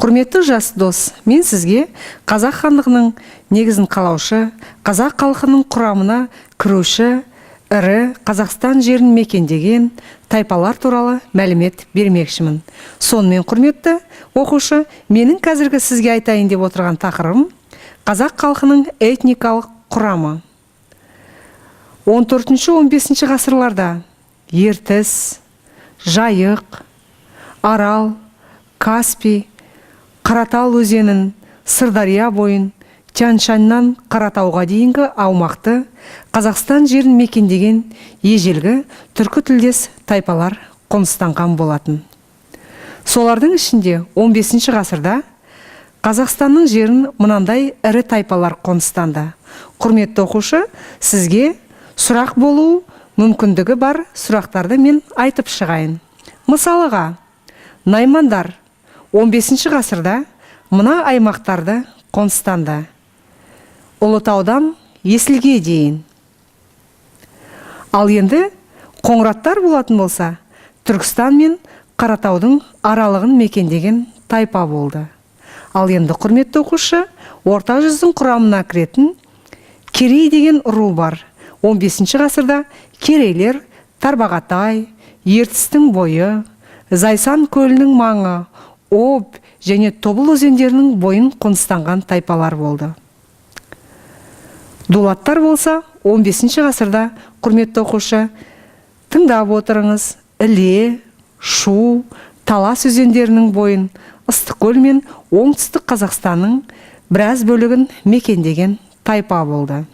Құрметті жас дос, мен сізге қазақ хандығының негізін қалаушы, қазақ халқының құрамына кіруші, ірі Қазақстан жерін мекендеген тайпалар туралы мәлімет бермекшімін. Сонымен құрметті оқушы, менің қазіргі сізге айтайын деп отырған тақырыбым қазақ халқының этникалық құрамы. 14-15 ғасырларда Ертіс, Жайық, Арал, Каспий, Қаратал өзенін, Сырдария бойын, Тянь-Шаньнан Қаратауға дейінгі аумақты Қазақстан жерін мекендеген ежелгі түркі тілдес тайпалар қоныстанған болатын. Солардың ішінде 15 ғасырда Қазақстанның жерін мынандай ірі тайпалар қоныстанды. Құрметті оқушы, сізге сұрақ болу мүмкіндігі бар сұрақтарды мен айтып шығайын. Мысалыға, наймандар 15 ғасырда мына аймақтарды қоныстанды. Ұлытаудан Есілге дейін. Ал енді қоңыраттар болатын болса, Түркістан мен Қаратаудың аралығын мекендеген тайпа болды. Ал енді құрметті оқушы, орта жүздің құрамына кіретін Керей деген ру бар. 15 ғасырда керейлер Тарбағатай, Ертістің бойы, Зайсан көлінің маңы, Об және Тобыл өзендерінің бойын қоныстанған тайпалар болды. Дулаттар болса 15 ғасырда, құрметті оқушы, тыңдап отырыңыз, Іле, Шу, Талас өзендерінің бойын, Ыстықкөл мен оңтүстік Қазақстанның біраз бөлігін мекендеген тайпа болды.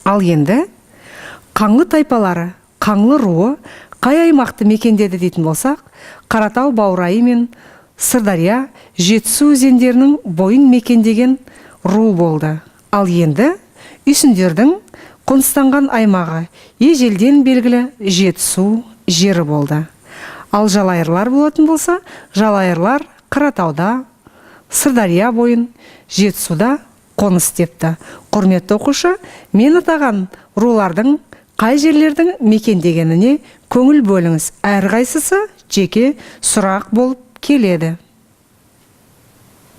Ал енді Қаңлы тайпалары, Қаңлы руы қай аймақты мекендеді дейтін болсақ, Қаратау баурайы мен Сырдария, Жетісу өзендерінің бойын мекендеген ру болды. Ал енді үйсіндердің қоныстанған аймағы ежелден белгілі Жетісу жері болды. Ал жалайырлар болатын болса, жалайырлар Қаратауда, Сырдария бойын, Жетісуда қоныс тепті. Құрметті оқушы, мен атаған рулардың қай жерлердің мекендегеніне көңіл бөліңіз. Әрқайсысы жеке сұрақ болып келеді.